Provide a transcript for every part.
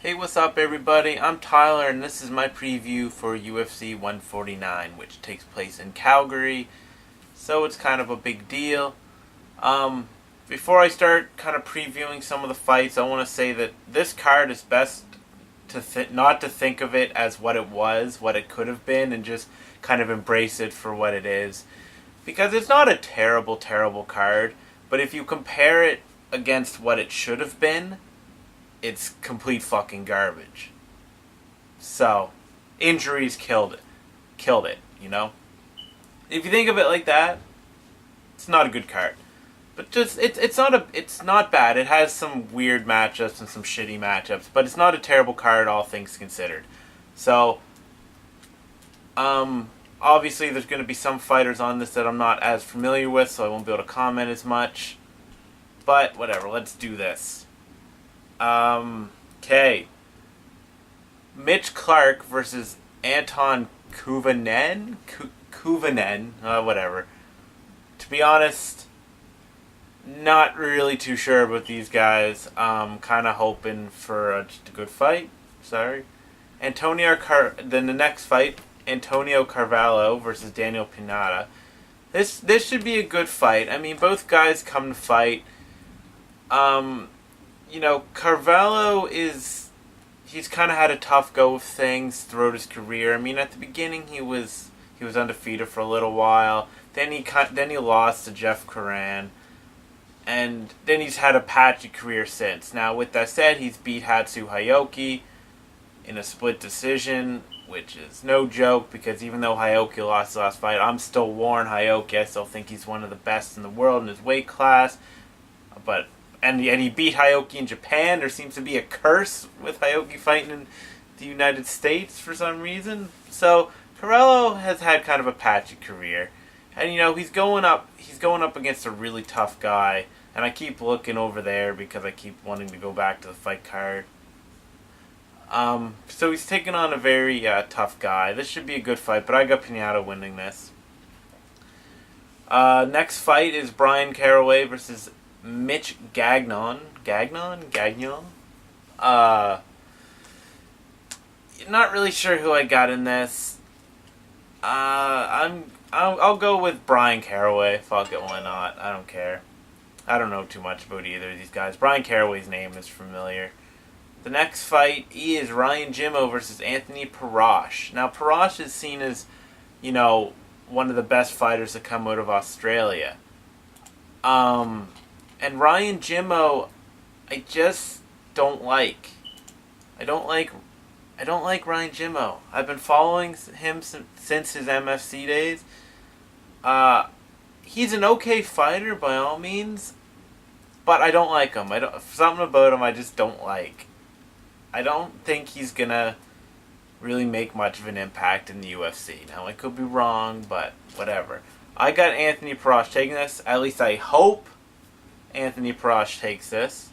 Hey, what's up, everybody? I'm Tyler, and this is my preview for UFC 149, which takes place in Calgary, so it's kind of a big deal. Before I start kind of previewing some of the fights, I want to say that this card is best to not to think of it as what it was, what it could have been, and just kind of embrace it for what it is. Because it's not a terrible, terrible card, but if you compare it against what it should have been, it's complete fucking garbage. So, injuries killed it. Killed it, you know? If you think of it like that, it's not a good card. But just it's not bad. It has some weird matchups and some shitty matchups, but it's not a terrible card all things considered. So, obviously there's going to be some fighters on this that I'm not as familiar with, so I won't be able to comment as much. But whatever, let's do this. Okay. Mitch Clark versus Anton Kuvanen? Kuvanen? Whatever. To be honest, not really too sure about these guys. Kind of hoping for just a good fight. Sorry. Then the next fight, Antonio Carvalho versus Daniel Pineda. This should be a good fight. I mean, both guys come to fight. Carvalho he's kind of had a tough go of things throughout his career. I mean, at the beginning he was undefeated for a little while. Then he lost to Jeff Coran, and then he's had a patchy career since. Now, with that said, he's beat Hatsu Hayoki in a split decision, which is no joke because even though Hayoki lost the last fight, I'm still Warren Hayoki. I still think he's one of the best in the world in his weight class, And he beat Hayoki in Japan. There seems to be a curse with Hayoki fighting in the United States for some reason. So Carvalho has had kind of a patchy career, and he's going up against a really tough guy. And I keep looking over there because I keep wanting to go back to the fight card. So he's taking on a very tough guy. This should be a good fight, but I got Pineda winning this. Next fight is Brian Caraway versus Mitch Gagnon. Not really sure who I got in this. I'll go with Brian Caraway. Fuck it, why not? I don't care. I don't know too much about either of these guys. Brian Caraway's name is familiar. The next fight is Ryan Jimmo versus Anthony Parash. Now, Parash is seen as, one of the best fighters to come out of Australia. And Ryan Jimmo, I just don't like. I don't like Ryan Jimmo. I've been following him since his MFC days. He's an okay fighter by all means, but I don't like him. Something about him I just don't like. I don't think he's gonna really make much of an impact in the UFC. Now, I could be wrong, but whatever. I got Anthony Parash taking this. At least I hope Anthony Parash takes this.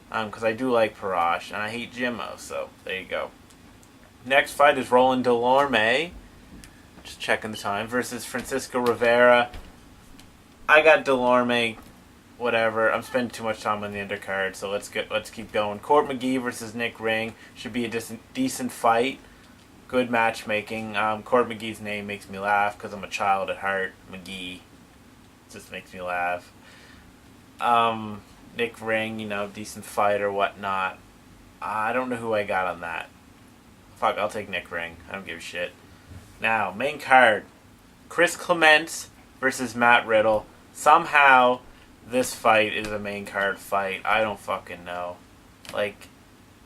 Because I do like Parash, and I hate Jimmo, so there you go. Next fight is Roland Delorme, just checking the time, versus Francisco Rivera. I got Delorme, whatever. I'm spending too much time on the undercard, so let's keep going. Court McGee versus Nick Ring should be a decent fight. Good matchmaking. Court McGee's name makes me laugh because I'm a child at heart. McGee just makes me laugh. Nick Ring, decent fighter, whatnot. I don't know who I got on that. Fuck, I'll take Nick Ring. I don't give a shit. Now, main card. Chris Clements versus Matt Riddle. Somehow, this fight is a main card fight. I don't fucking know.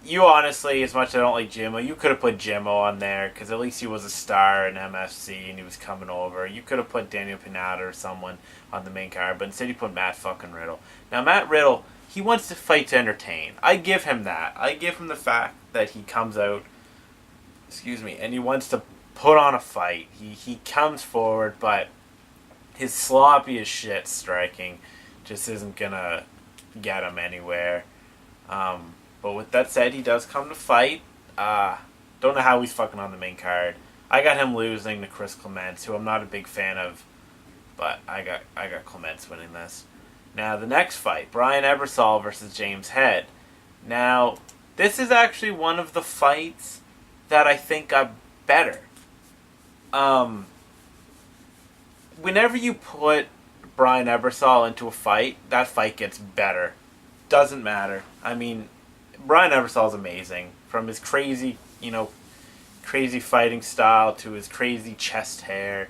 You honestly, as much as I don't like Jimmo, you could have put Jimmo on there, because at least he was a star in MFC and he was coming over. You could have put Daniel Pineda or someone on the main card, but instead you put Matt fucking Riddle. Now, Matt Riddle, he wants to fight to entertain. I give him that. I give him the fact that he comes out, and he wants to put on a fight. He comes forward, but his sloppy as shit striking just isn't gonna get him anywhere. But with that said, he does come to fight. Don't know how he's fucking on the main card. I got him losing to Chris Clements, who I'm not a big fan of, but I got Clements winning this. Now the next fight, Brian Ebersol versus James Head. Now, This is actually one of the fights that I think got better. Whenever you put Brian Ebersol into a fight, that fight gets better. Doesn't matter. I mean, Brian Ebersol's amazing. From his crazy, crazy fighting style to his crazy chest hair.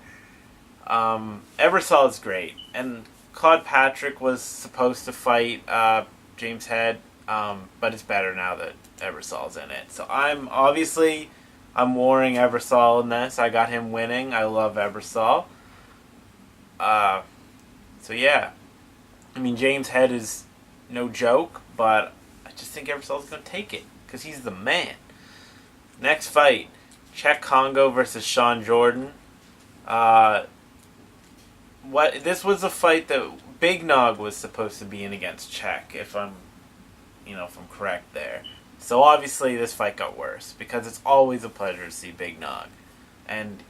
Ebersol is great. And Claude Patrick was supposed to fight James Head, but it's better now that Ebersol's in it. So I'm warring Ebersol in this. I got him winning. I love Ebersol. So yeah. I mean, James Head is no joke, but I just think Ebersol's going to take it because he's the man. Next fight, Cheick Kongo versus Sean Jordan. This was a fight that Big Nog was supposed to be in against Cheick, if I'm correct there. So obviously this fight got worse because it's always a pleasure to see Big Nog. And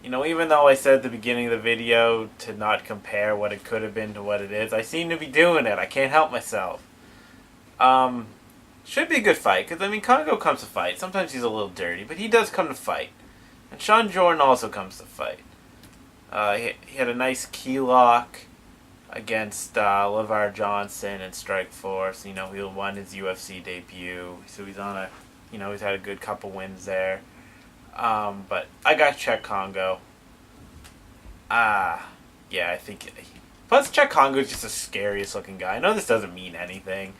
even though I said at the beginning of the video to not compare what it could have been to what it is, I seem to be doing it. I can't help myself. Should be a good fight, because, Kongo comes to fight. Sometimes he's a little dirty, but he does come to fight. And Sean Jordan also comes to fight. He had a nice key lock against LeVar Johnson in Strikeforce. He won his UFC debut, so he's on he's had a good couple wins there. But I got Cheick Kongo. Yeah, I think... Plus, Cheick Kongo is just the scariest looking guy. I know this doesn't mean anything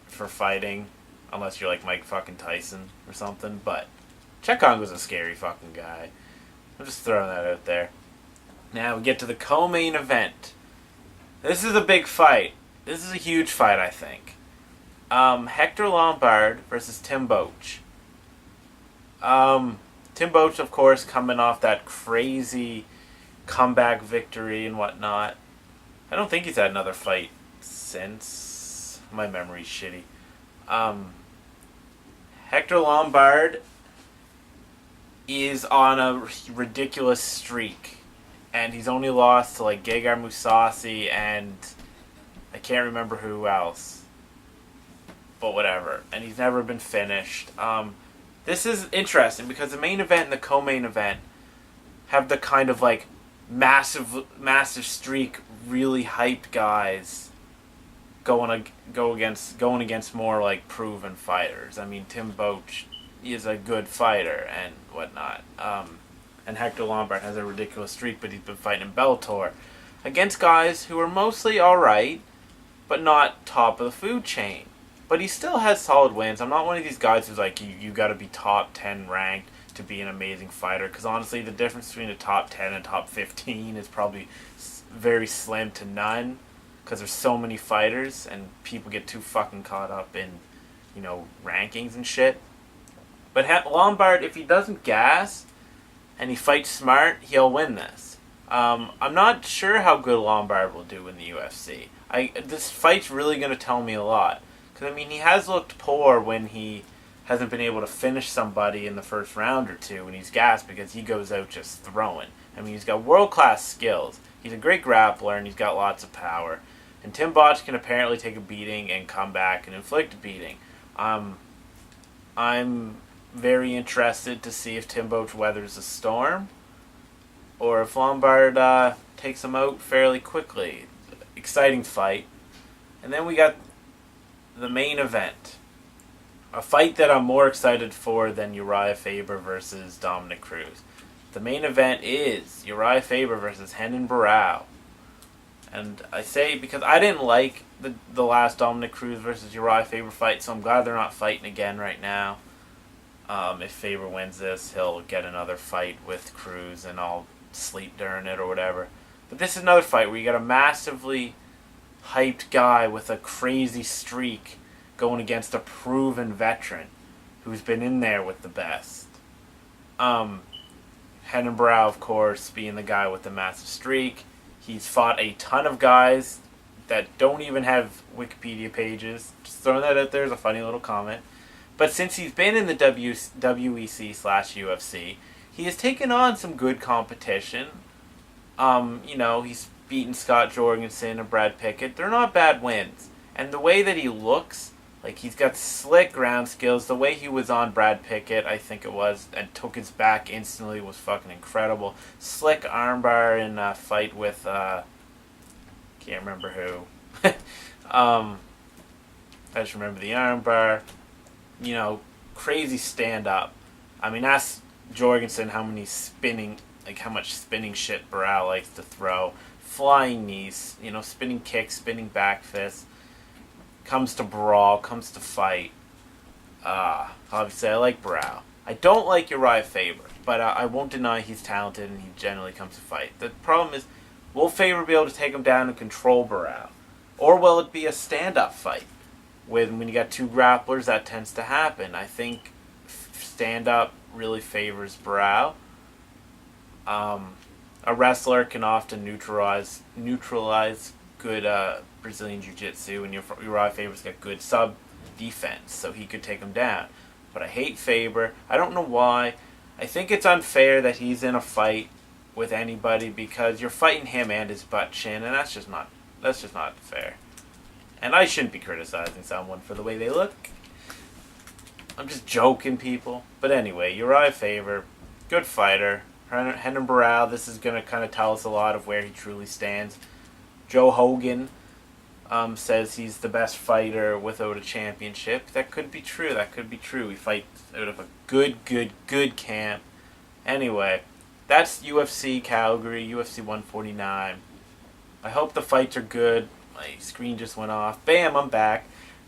for fighting, unless you're like Mike fucking Tyson or something, but Cheick Kongo's a scary fucking guy. I'm just throwing that out there. Now we get to the co-main event. This is a big fight. This is a huge fight, I think. Hector Lombard versus Tim Boetsch. Tim Boetsch, of course, coming off that crazy comeback victory and whatnot. I don't think he's had another fight since. My memory's shitty. Hector Lombard is on a ridiculous streak. And he's only lost to Gegard Mousasi and I can't remember who else. But whatever. And he's never been finished. This is interesting because the main event and the co-main event have the kind of massive streak, really hyped guys going against more proven fighters. Tim Boetsch is a good fighter and whatnot. And Hector Lombard has a ridiculous streak, but he's been fighting in Bellator against guys who are mostly alright, but not top of the food chain. But he still has solid wins. I'm not one of these guys who's you got to be top 10 ranked to be an amazing fighter, because honestly the difference between the top 10 and top 15 is probably very slim to none, because there's so many fighters and people get too fucking caught up in rankings and shit. But Lombard, if he doesn't gas and he fights smart, he'll win this. I'm not sure how good Lombard will do in the UFC. This fight's really going to tell me a lot. Because, he has looked poor when he hasn't been able to finish somebody in the first round or two when he's gassed, because he goes out just throwing. He's got world-class skills. He's a great grappler and he's got lots of power. And Tim Boetsch can apparently take a beating and come back and inflict a beating. I'm very interested to see if Tim Boetsch weathers the storm or if Lombard takes him out fairly quickly. Exciting fight. And then we got the main event. A fight that I'm more excited for than Urijah Faber versus Dominic Cruz. The main event is Urijah Faber versus Renan Barao. And I say because I didn't like the last Dominic Cruz versus Urijah Faber fight, so I'm glad they're not fighting again right now. If Faber wins this, he'll get another fight with Cruz and I'll sleep during it or whatever. But this is another fight where you got a massively hyped guy with a crazy streak going against a proven veteran who's been in there with the best. Renan Barao, of course, being the guy with the massive streak. He's fought a ton of guys that don't even have Wikipedia pages. Just throwing that out there as a funny little comment. But since he's been in the WEC/UFC, he has taken on some good competition. He's beaten Scott Jorgensen and Brad Pickett. They're not bad wins. And the way that he looks, Like, he's got slick ground skills. The way he was on Brad Pickett, I think it was, and took his back instantly was fucking incredible. Slick armbar in a fight with, can't remember who. I just remember the armbar. You know, crazy stand-up. I mean, ask Jorgensen how much spinning shit Barao likes to throw. Flying knees, you know, spinning kicks, spinning back fists. Comes to brawl, comes to fight. Obviously, I like Barao. I don't like Urijah Faber, but I won't deny he's talented and he generally comes to fight. The problem is, will Faber be able to take him down and control Barao? Or will it be a stand-up fight? When you got two grapplers, that tends to happen. I think stand-up really favors Barao. A wrestler can often neutralize good Brazilian Jiu-Jitsu, and Urijah Faber's got good sub-defense, so he could take him down. But I hate Faber. I don't know why. I think it's unfair that he's in a fight with anybody because you're fighting him and his butt chin, and that's just not fair. And I shouldn't be criticizing someone for the way they look. I'm just joking, people. But anyway, Urijah Faber, good fighter. Renan Barao, this is going to kind of tell us a lot of where he truly stands. Joe Hogan says he's the best fighter without a championship. That could be true. He fights out of a good camp. Anyway, that's UFC Calgary, UFC 149. I hope the fights are good. My screen just went off. Bam, I'm back.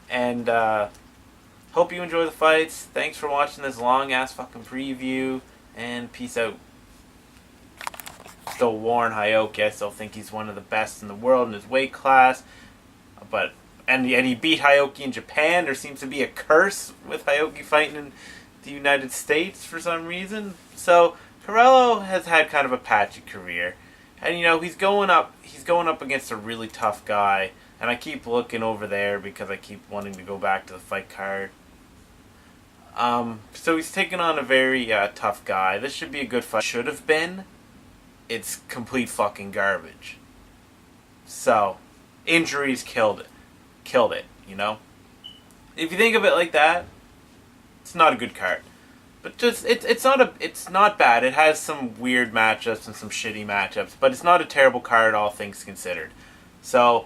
And hope you enjoy the fights. Thanks for watching this long-ass fucking preview. And peace out. Still Warren Hioki. I still think he's one of the best in the world in his weight class. And he beat Hioki in Japan. There seems to be a curse with Hioki fighting in the United States for some reason. So Carello has had kind of a patchy career. And, you know, he's going up against a really tough guy. And I keep looking over there because I keep wanting to go back to the fight card. So he's taking on a very tough guy. This should be a good fight. Should have been. It's complete fucking garbage. So, injuries killed it, you know? If you think of it like that, it's not a good card. But just it's not bad. It has some weird matchups and some shitty matchups, but it's not a terrible card, all things considered. So,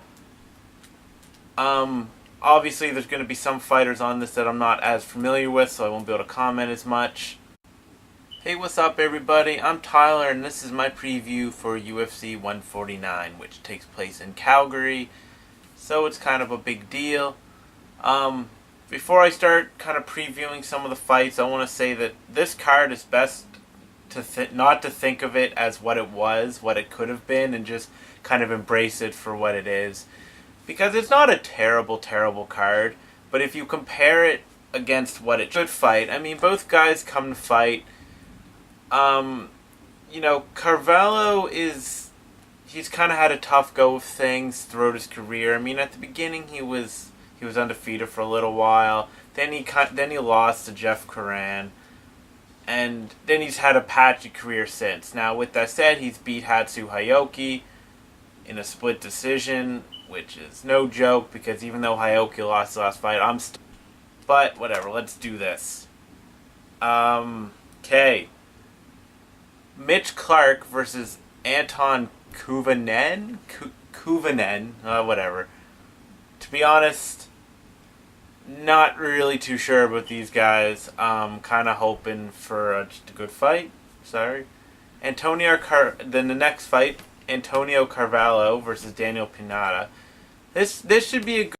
obviously there's going to be some fighters on this that I'm not as familiar with, so I won't be able to comment as much. Hey, what's up, everybody? I'm Tyler, and this is my preview for UFC 149, which takes place in Calgary. So it's kind of a big deal. Before I start kind of previewing some of the fights, I want to say that this card is best to not to think of it as what it was, what it could have been, and just kind of embrace it for what it is. Because it's not a terrible card, but if you compare it against what it should fight, I mean, both guys come to fight. You know, Carvalho he's kind of had a tough go of things throughout his career. I mean, at the beginning he was undefeated for a little while. Then he lost to Jeff Coran, and then he's had a patchy career since. Now, with that said, he's beat Hatsu Hioki in a split decision, which is no joke because even though Hioki lost the last fight, but whatever. Let's do this. Okay. Mitch Clark versus Anton Kuvanen? Kuvanen, whatever. To be honest, not really too sure about these guys. Kind of hoping for just a good fight. Sorry. Then the next fight, Antonio Carvalho versus Daniel Pineda. This should be a good